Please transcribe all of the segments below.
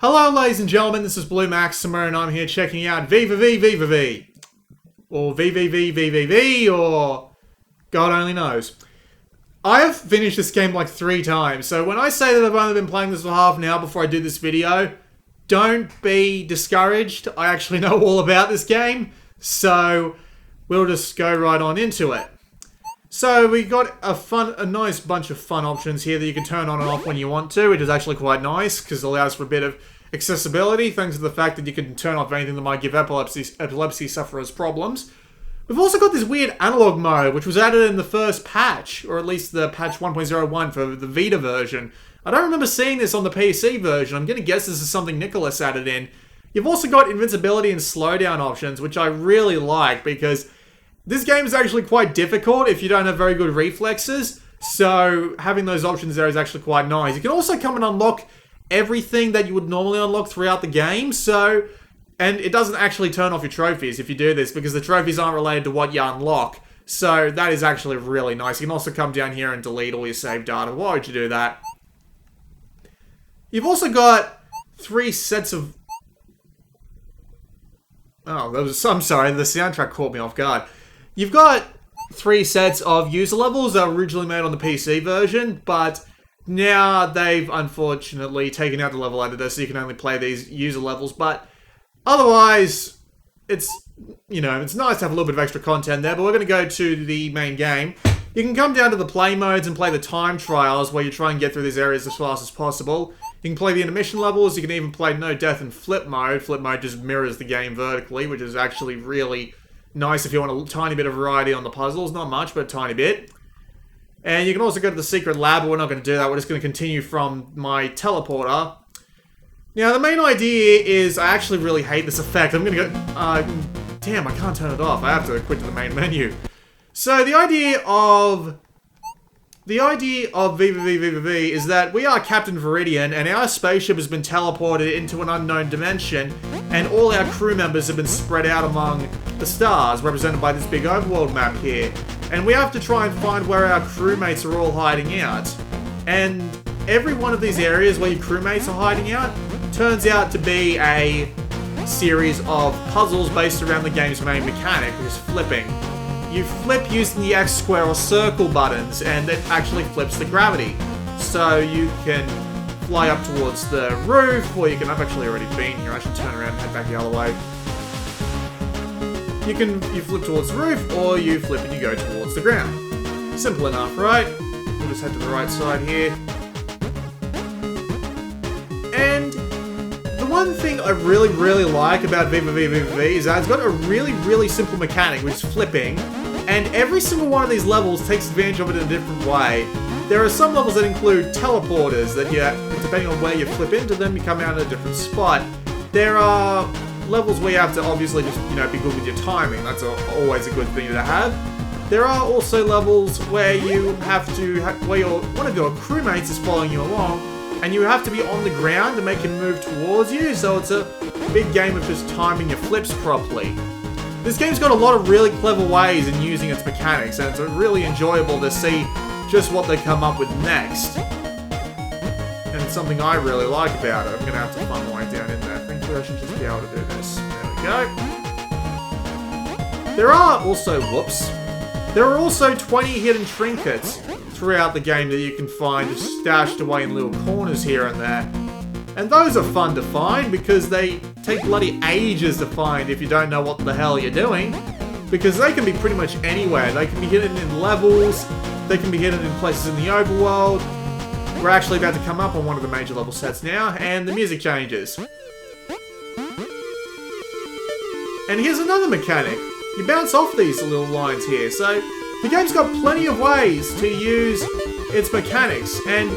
Hello ladies and gentlemen, this is Blue Maxima and I'm here checking out VVVVVV. Or VVVVVV, or God only knows. I have finished this game like 3 times, so when I say that I've only been playing this for half an hour before I do this video, don't be discouraged. I actually know all about this game, so we'll just go right on into it. So we got a nice bunch of fun options here that you can turn on and off when you want to, which is actually quite nice because it allows for a bit of accessibility, thanks to the fact that you can turn off anything that might give epilepsy sufferers problems. We've also got this weird analog mode, which was added in the first patch, or at least the patch 1.01 for the Vita version. I don't remember seeing this on the PC version. I'm going to guess this is something Nicholas added in. You've also got invincibility and slowdown options, which I really like because this game is actually quite difficult if you don't have very good reflexes, so having those options there is actually quite nice. You can also come and unlock everything that you would normally unlock throughout the game, and it doesn't actually turn off your trophies if you do this, because the trophies aren't related to what you unlock, so that is actually really nice. You can also come down here and delete all your saved data. Why would you do that? You've also got 3 sets of... Oh, I'm sorry, the soundtrack caught me off guard. You've got 3 sets of user levels that were originally made on the PC version, but now they've unfortunately taken out the level editor, so you can only play these user levels. But otherwise, it's nice to have a little bit of extra content there. But we're going to go to the main game. You can come down to the play modes and play the time trials, where you try and get through these areas as fast as possible. You can play the intermission levels. You can even play no death and flip mode. Flip mode just mirrors the game vertically, which is actually really nice if you want a tiny bit of variety on the puzzles. Not much, but a tiny bit. And you can also go to the secret lab, but we're not going to do that. We're just going to continue from my teleporter. Now, the main idea is... I actually really hate this effect. I'm going to go... damn, I can't turn it off. I have to quit to the main menu. So, the idea of VVVVVV is that we are Captain Viridian, and our spaceship has been teleported into an unknown dimension, and all our crew members have been spread out among the stars, represented by this big overworld map here. And we have to try and find where our crewmates are all hiding out. And every one of these areas where your crewmates are hiding out turns out to be a series of puzzles based around the game's main mechanic, which is flipping. You flip using the X, square, or circle buttons, and it actually flips the gravity. So you can fly up towards the roof, or you can... I've actually already been here. I should turn around and head back the other way. You flip towards the roof, or you flip and you go towards the ground. Simple enough, right? We'll just head to the right side here. And the one thing I really, really like about VVVVV is that it's got a really, really simple mechanic, which is flipping. And every single one of these levels takes advantage of it in a different way. There are some levels that include teleporters that depending on where you flip into them, you come out at a different spot. There are levels where you have to obviously just, be good with your timing. That's always a good thing to have. There are also levels where you have to, where one of your crewmates is following you along, and you have to be on the ground to make him move towards you, so it's a big game of just timing your flips properly. This game's got a lot of really clever ways in using its mechanics, and it's really enjoyable to see just what they come up with next. And it's something I really like about it. I'm going to have to find my way down in there. Thankfully I should just be able to do this. There we go. There are also 20 hidden trinkets throughout the game that you can find just stashed away in little corners here and there. And those are fun to find because they take bloody ages to find if you don't know what the hell you're doing. Because they can be pretty much anywhere. They can be hidden in levels, they can be hidden in places in the overworld. We're actually about to come up on one of the major level sets now, and the music changes. And here's another mechanic. You bounce off these little lines here, so the game's got plenty of ways to use its mechanics, and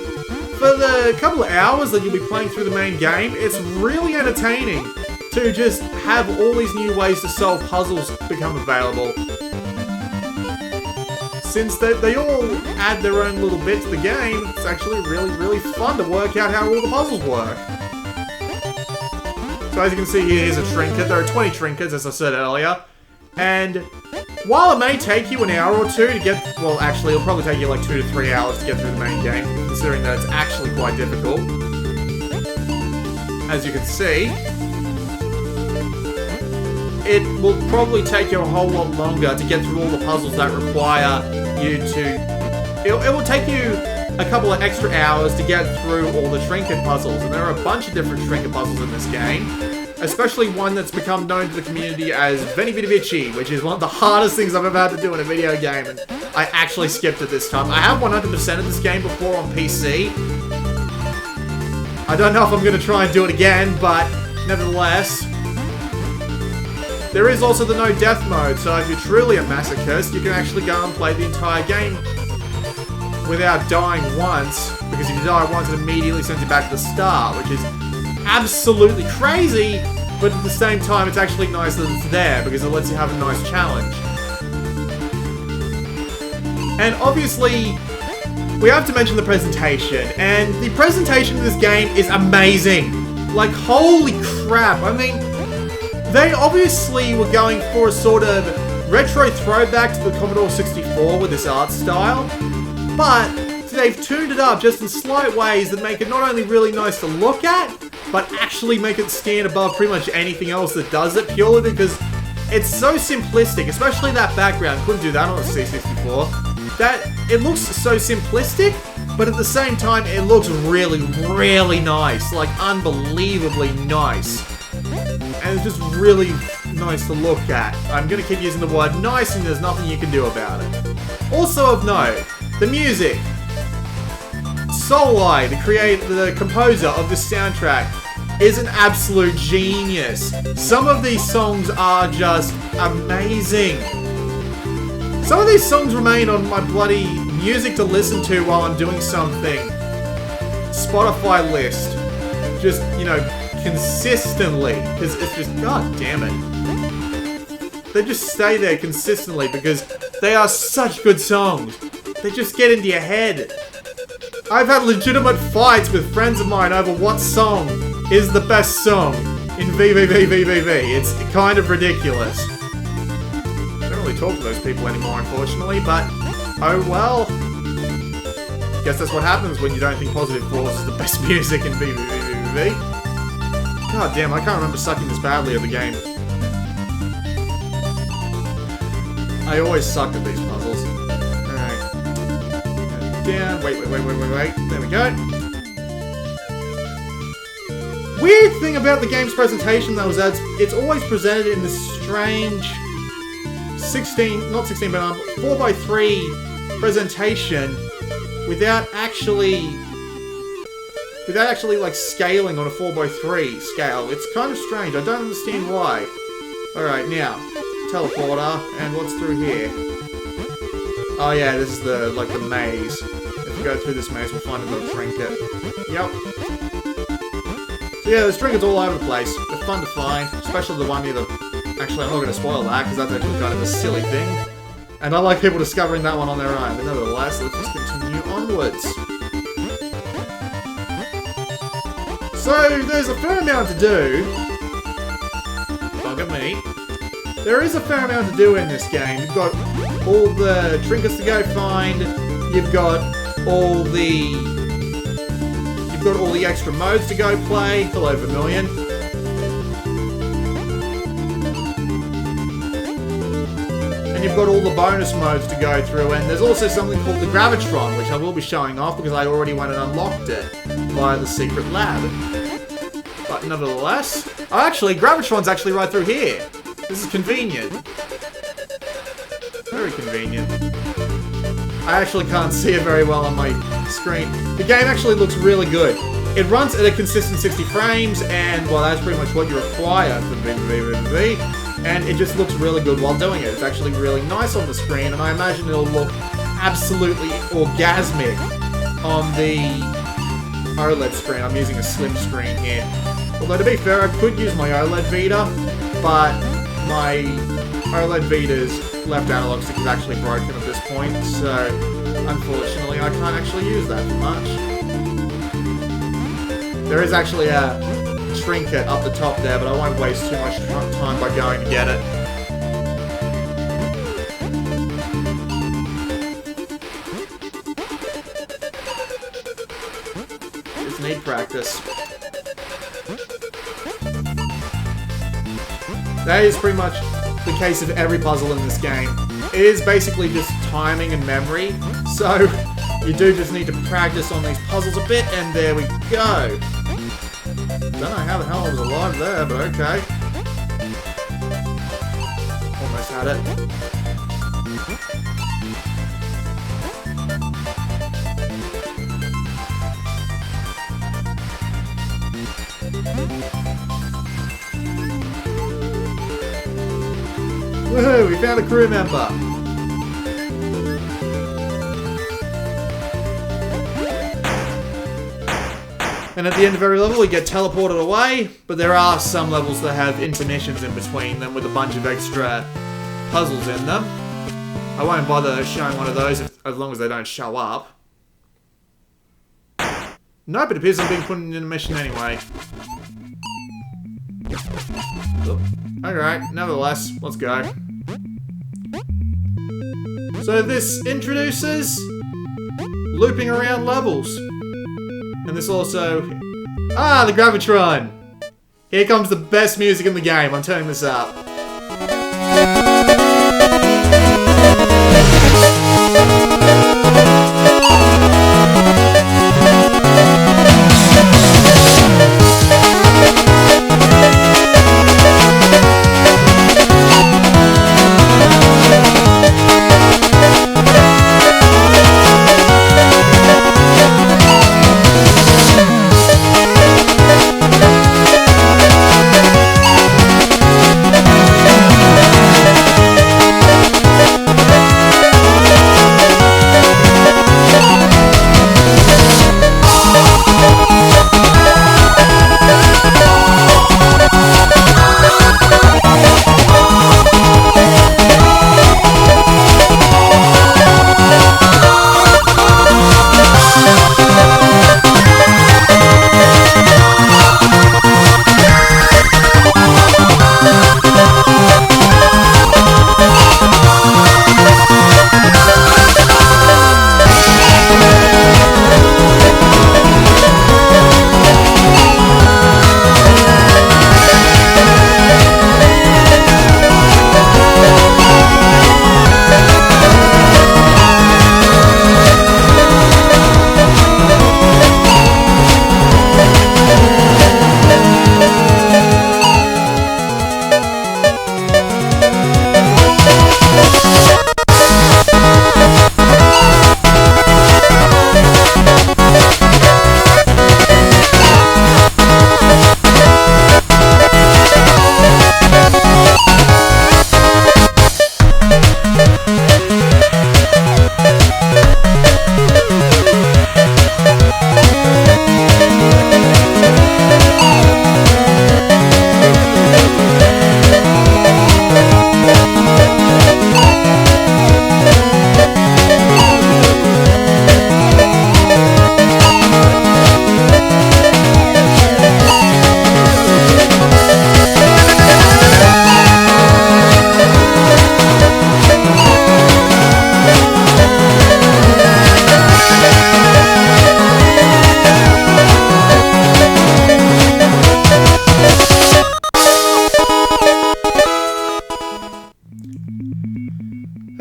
for the couple of hours that you'll be playing through the main game, it's really entertaining to just have all these new ways to solve puzzles become available. Since they all add their own little bit to the game, it's actually really, really fun to work out how all the puzzles work. So as you can see here, here's a trinket. There are 20 trinkets, as I said earlier. And while it may take you an hour or two to get... Well, actually, it'll probably take you like 2 to 3 hours to get through the main game, considering that it's actually quite difficult. as you can see, it will probably take you a whole lot longer to get through all the puzzles that require you to... It will take you a couple of extra hours to get through all the trinket puzzles, and there are a bunch of different trinket puzzles in this game, especially one that's become known to the community as VVVVVV, which is one of the hardest things I've ever had to do in a video game, and I actually skipped it this time. I have 100% of this game before on PC. I don't know if I'm going to try and do it again, but nevertheless... There is also the no death mode, so if you're truly a masochist, you can actually go and play the entire game without dying once, because if you die once, it immediately sends you back to the start, which is absolutely crazy, but at the same time, it's actually nice that it's there, because it lets you have a nice challenge. And obviously, we have to mention the presentation, and the presentation of this game is amazing. Like, holy crap, I mean... They obviously were going for a sort of retro throwback to the Commodore 64 with this art style, but they've tuned it up just in slight ways that make it not only really nice to look at, but actually make it stand above pretty much anything else that does it, purely because it's so simplistic, especially that background. Couldn't do that on a C64. That it looks so simplistic, but at the same time, it looks really, really nice, like unbelievably nice. And it's just really nice to look at. I'm going to keep using the word nice, and there's nothing you can do about it. Also of note, the music. Solai, the composer of this soundtrack, is an absolute genius. Some of these songs are just amazing. Some of these songs remain on my bloody music to listen to while I'm doing something Spotify list. Just, you know, consistently, because it's just, god damn it. They just stay there consistently because they are such good songs. They just get into your head. I've had legitimate fights with friends of mine over what song is the best song in VVVVVV. It's kind of ridiculous. I don't really talk to those people anymore, unfortunately, but oh well. Guess that's what happens when you don't think Positive Force is the best music in VVVVVV. God damn, I can't remember sucking this badly at the game. I always suck at these puzzles. Alright. Down. Wait. There we go. Weird thing about the game's presentation, though, is that it's always presented in this strange 4x3 presentation without actually like scaling on a 4x3 scale. It's kind of strange. I don't understand why. Alright, now, teleporter, and what's through here? Oh yeah, this is the maze. If we go through this maze, we'll find another trinket. Yep. So yeah, there's trinkets all over the place. They're fun to find, especially the one near the... Actually, I'm not going to spoil that, because that's actually kind of a silly thing. And I like people discovering that one on their own, but nevertheless, let's just continue onwards. So, there's a fair amount to do. Bugger me. There is a fair amount to do in this game. You've got all the trinkets to go find. You've got all the extra modes to go play. Hello, Vermilion. And you've got all the bonus modes to go through. And there's also something called the Gravitron, which I will be showing off because I already went and unlocked it via the secret lab. But nevertheless... Oh, actually, Gravitron's actually right through here. This is convenient. Very convenient. I actually can't see it very well on my screen. The game actually looks really good. It runs at a consistent 60 frames, and, well, that's pretty much what you require for VVVVV, and it just looks really good while doing it. It's actually really nice on the screen, and I imagine it'll look absolutely orgasmic on the OLED screen. I'm using a slim screen here. Although, to be fair, I could use my OLED Vita, but my OLED Vita's left analog stick is actually broken at this point, so unfortunately I can't actually use that for much. There is actually a trinket up the top there, but I won't waste too much time by going to get it. Just need practice. That is pretty much the case of every puzzle in this game. It is basically just timing and memory, so you do just need to practice on these puzzles a bit, and there we go. Don't know how the hell I was alive there, but okay. Almost had it. Woohoo, we found a crew member. And at the end of every level, we get teleported away, but there are some levels that have intermissions in between them with a bunch of extra puzzles in them. I won't bother showing one of those as long as they don't show up. Nope, it appears I'm being put in an intermission anyway. Alright, nevertheless, let's go. So this introduces looping around levels. And this also... Ah, the Gravitron! Here comes the best music in the game. I'm turning this up.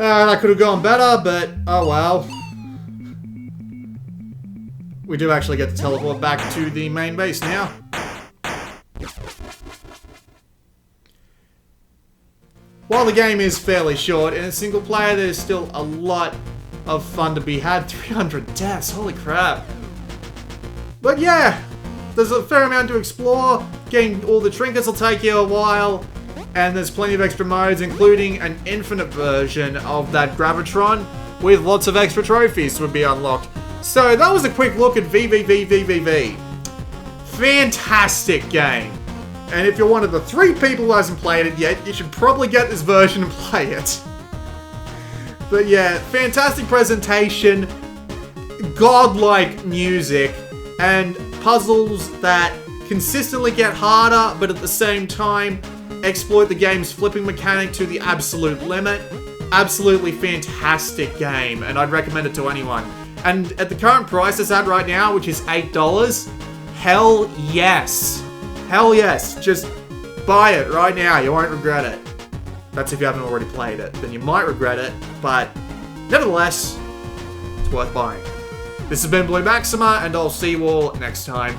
That could have gone better, but oh well. We do actually get to teleport back to the main base now. While the game is fairly short, in a single player there's still a lot of fun to be had. 300 deaths, holy crap. But yeah, there's a fair amount to explore. Getting all the trinkets will take you a while. And there's plenty of extra modes, including an infinite version of that Gravitron with lots of extra trophies to be unlocked. So that was a quick look at VVVVVV. Fantastic game. And if you're one of the 3 people who hasn't played it yet, you should probably get this version and play it. But yeah, fantastic presentation, godlike music, and puzzles that consistently get harder, but at the same time, exploit the game's flipping mechanic to the absolute limit. Absolutely fantastic game, and I'd recommend it to anyone. And at the current price it's at right now, which is $8, hell yes. Hell yes. Just Buy it right now. You won't regret it. That's if you haven't already played it. Then you might regret it. But nevertheless, it's worth buying. This has been Blue Maxima, and I'll see you all next time.